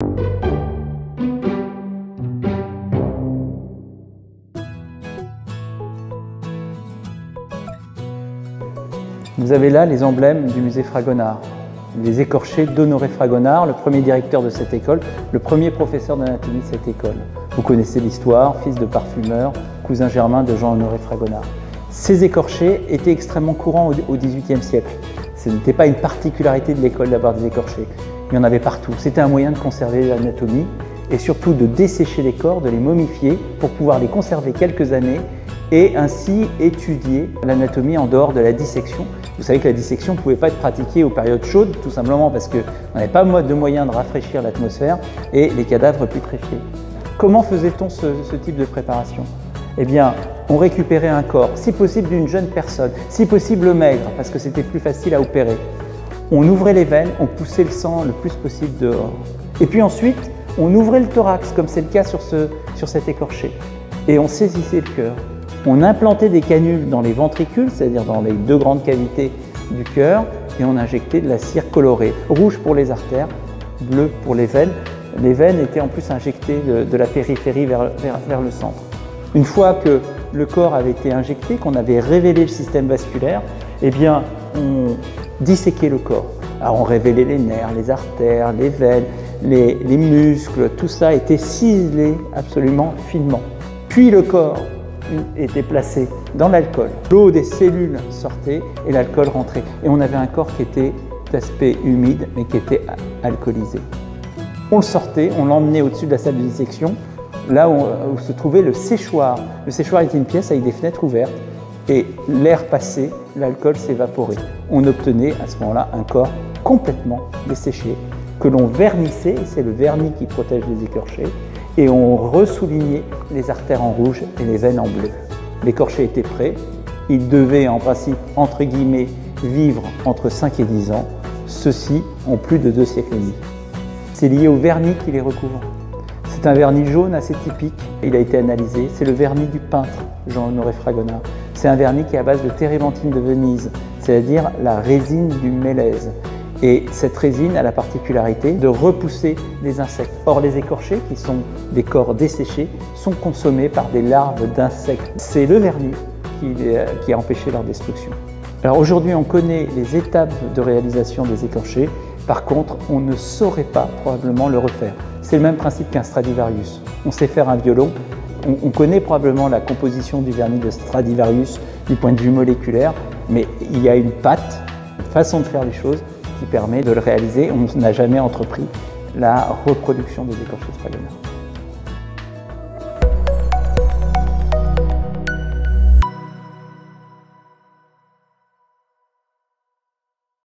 Vous avez là les emblèmes du musée Fragonard, les écorchés d'Honoré Fragonard, le premier directeur de cette école, le premier professeur d'anatomie de cette école. Vous connaissez l'histoire, fils de parfumeur, cousin germain de Jean-Honoré Fragonard. Ces écorchés étaient extrêmement courants au XVIIIe siècle. Ce n'était pas une particularité de l'école d'avoir des écorchés. Il y en avait partout. C'était un moyen de conserver l'anatomie et surtout de dessécher les corps, de les momifier pour pouvoir les conserver quelques années et ainsi étudier l'anatomie en dehors de la dissection. Vous savez que la dissection ne pouvait pas être pratiquée aux périodes chaudes, tout simplement parce qu'on n'avait pas de moyen de rafraîchir l'atmosphère et les cadavres putréfiaient. Comment faisait-on ce type de préparation? Eh bien, on récupérait un corps, si possible d'une jeune personne, si possible maigre, parce que c'était plus facile à opérer. On ouvrait les veines, on poussait le sang le plus possible dehors. Et puis ensuite, on ouvrait le thorax, comme c'est le cas sur cet écorché, et on saisissait le cœur. On implantait des canules dans les ventricules, c'est-à-dire dans les deux grandes cavités du cœur, et on injectait de la cire colorée, rouge pour les artères, bleu pour les veines. Les veines étaient en plus injectées de la périphérie vers le centre. Une fois que le corps avait été injecté, qu'on avait révélé le système vasculaire, eh bien, on disséquait le corps. Alors on révélait les nerfs, les artères, les veines, les muscles, tout ça était ciselé absolument finement. Puis le corps était placé dans l'alcool. L'eau des cellules sortait et l'alcool rentrait. Et on avait un corps qui était d'aspect humide mais qui était alcoolisé. On le sortait, on l'emmenait au-dessus de la salle de dissection, là où se trouvait le séchoir. Le séchoir était une pièce avec des fenêtres ouvertes et l'air passait, l'alcool s'évaporait. On obtenait à ce moment-là un corps complètement desséché que l'on vernissait, c'est le vernis qui protège les écorchés, et on ressoulignait les artères en rouge et les veines en bleu. L'écorché était prêt, il devait en principe, entre guillemets, vivre entre 5 et 10 ans. Ceux-ci ont plus de 2 siècles et demi. C'est lié au vernis qui les recouvre. C'est un vernis jaune assez typique, il a été analysé, c'est le vernis du peintre Jean-Honoré Fragonard. C'est un vernis qui est à base de térébenthine de Venise, c'est-à-dire la résine du mélèze. Et cette résine a la particularité de repousser les insectes. Or, les écorchés, qui sont des corps desséchés, sont consommés par des larves d'insectes. C'est le vernis qui a empêché leur destruction. Alors aujourd'hui, on connaît les étapes de réalisation des écorchés. Par contre, on ne saurait pas probablement le refaire. C'est le même principe qu'un Stradivarius. On sait faire un violon, on connaît probablement la composition du vernis de Stradivarius du point de vue moléculaire, mais il y a une patte, une façon de faire les choses qui permet de le réaliser. On n'a jamais entrepris la reproduction des écorchés de Fragonard.